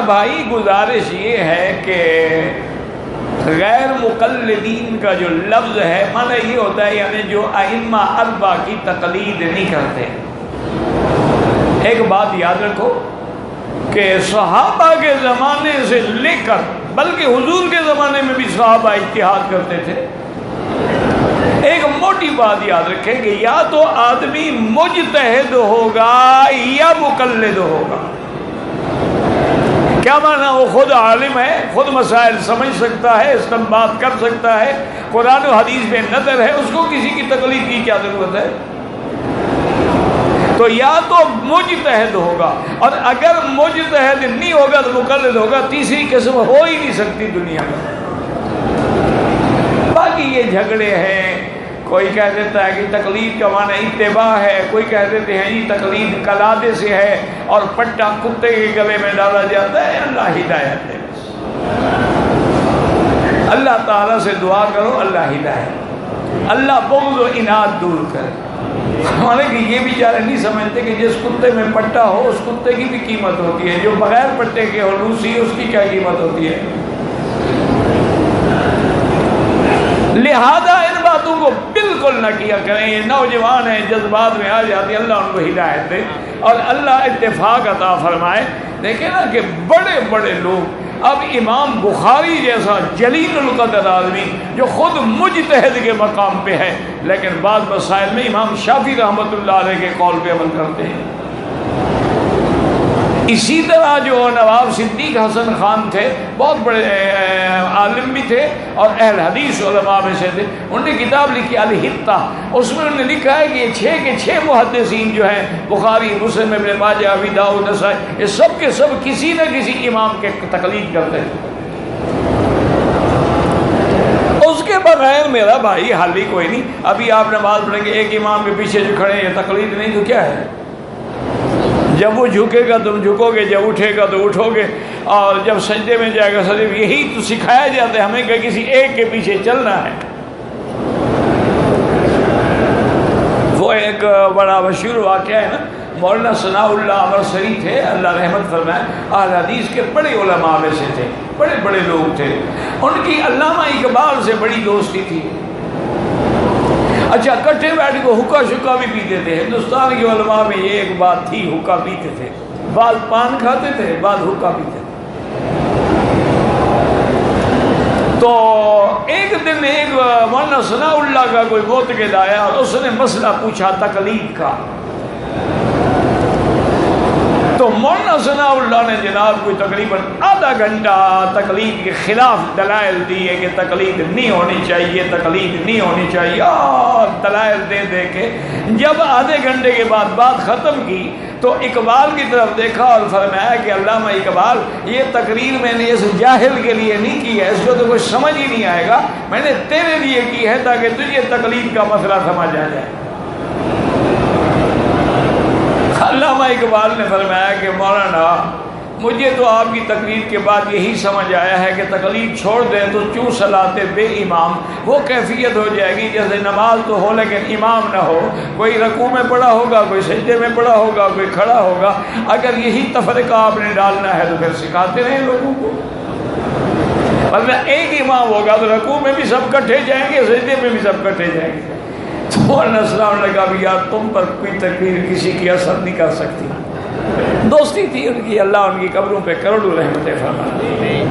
بھائی گزارش یہ ہے کہ غیر مقلدین کا جو لفظ ہے معنی یہ ہوتا ہے یعنی جو ائمہ اربعہ کی تقلید نہیں کرتے۔ ایک بات یاد رکھو کہ صحابہ کے زمانے سے لے کر بلکہ حضور کے زمانے میں بھی صحابہ اجتہاد کرتے تھے۔ ایک موٹی بات یاد رکھیں کہ یا تو آدمی مجتہد ہوگا یا مقلد ہوگا۔ کیا معنی؟ وہ خود عالم ہے، خود مسائل سمجھ سکتا ہے، استنباط کر سکتا ہے، قرآن و حدیث میں نظر ہے، اس کو کسی کی تقلید کی کیا ضرورت ہے؟ تو یا تو مجتہد ہوگا، اور اگر مجتہد نہیں ہوگا تو مقلد ہوگا۔ تیسری قسم ہو ہی نہیں سکتی دنیا میں۔ باقی یہ جھگڑے ہیں، کوئی کہہ دیتا ہے کہ تقلید کا معنی اتباع ہے، کوئی کہہ دیتے ہیں یہ تقلید قلادے سے ہے اور پٹا کتے کے گلے میں ڈالا جاتا ہے۔ اللہ ہدایت دے، اللہ تعالیٰ سے دعا کرو اللہ ہدایت، اللہ بغض و اناد دور کرے۔ ہمارے کہ یہ بیچارے نہیں سمجھتے کہ جس کتے میں پٹا ہو اس کتے کی بھی قیمت ہوتی ہے، جو بغیر پٹے کے ہو روسی اس کی کیا قیمت ہوتی ہے۔ لہذا ان باتوں کو بالکل نہ کیا کریں، یہ نوجوان ہیں جذبات میں آ جاتے ہیں، اللہ ان کو ہدایت دے اور اللہ اتفاق عطا فرمائے۔ دیکھیں نا کہ بڑے بڑے لوگ، اب امام بخاری جیسا جلیل القدر آدمی جو خود مجتہد کے مقام پہ ہے لیکن بعض مسائل میں امام شافعی رحمۃ اللہ علیہ کے قول پہ عمل کرتے ہیں۔ اسی طرح جو نواب صدیق حسن خان تھے، بہت بڑے عالم بھی تھے اور اہل حدیث علماء میں سے تھے، انہوں نے کتاب لکھی الحتہ، اس میں انہوں نے لکھا ہے کہ یہ 6 کے 6 محدثین جو ہیں بخاری، مسلم، ابن ماجہ، ابی داؤد، نسائی، یہ سب کے سب کسی نہ کسی امام کے تقلید کرتے ہیں۔ اس کے بغیر میرا بھائی حل ہی کوئی نہیں۔ ابھی آپ نماز پڑھیں گے ایک امام کے پیچھے جو کھڑے ہیں یہ تقلید نہیں تو کیا ہے؟ جب وہ جھکے گا تم جھکو گے، جب اٹھے گا تو اٹھو گے، اور جب سجدے میں جائے گا سجدے میں۔ یہی تو سکھایا جاتا ہے ہمیں کہ کسی ایک کے پیچھے چلنا ہے۔ وہ ایک بڑا مشہور واقعہ ہے نا، مولانا ثناء اللہ امرسری تھے، اللہ رحمت فرمائے، اہل حدیث کے بڑے علماء میں سے تھے، بڑے بڑے لوگ تھے۔ ان کی علامہ اقبال سے بڑی دوستی تھی۔ اچھا، کٹھے بیٹھ کے حکا شکا بھی پیتے تھے۔ ہندوستان کے علماء میں یہ ایک بات تھی، حکا پیتے تھے، بعض پان کھاتے تھے، بعض حکا پیتے تھے۔ تو ایک دن ایک مولانا ثناء اللہ کا کوئی معتقد آیا اور اس نے مسئلہ پوچھا تقلید کا۔ تو مولانا ثناء اللہ نے جناب کوئی تقریباً آدھا گھنٹہ تقلید کے خلاف دلائل دیے کہ تقلید نہیں ہونی چاہیے، تقلید نہیں ہونی چاہیے، اور دلائل دے دے کے جب آدھے گھنٹے کے بعد بات ختم کی تو اقبال کی طرف دیکھا اور فرمایا کہ علامہ اقبال، یہ تقریر میں نے اس جاہل کے لیے نہیں کی ہے، اس کو تو کچھ سمجھ ہی نہیں آئے گا، میں نے تیرے لیے کی ہے تاکہ تجھے تقلید کا مسئلہ سمجھ آ جائے۔ علامہ اقبال نے فرمایا کہ مولانا، مجھے تو آپ کی تقریر کے بعد یہی سمجھ آیا ہے کہ تقلید چھوڑ دیں تو کیوں صلاۃ بے امام، وہ کیفیت ہو جائے گی جیسے نماز تو ہو لیکن امام نہ ہو، کوئی رکوع میں پڑا ہوگا، کوئی سجدے میں پڑا ہوگا، کوئی کھڑا ہوگا۔ اگر یہی تفرقہ آپ نے ڈالنا ہے تو پھر سکھاتے رہیں لوگوں کو، ورنہ ایک امام ہوگا تو رکوع میں بھی سب کٹھے جائیں گے، سجدے میں بھی سب کٹھے جائیں گے۔ تو مولانا السلام نے کہا بھی یار تم پر کوئی تقریر کسی کی اثر نہیں کر سکتی۔ دوستی تھی ان کی، اللہ ان کی قبروں پہ کروڑوں رحمتیں فرمائے۔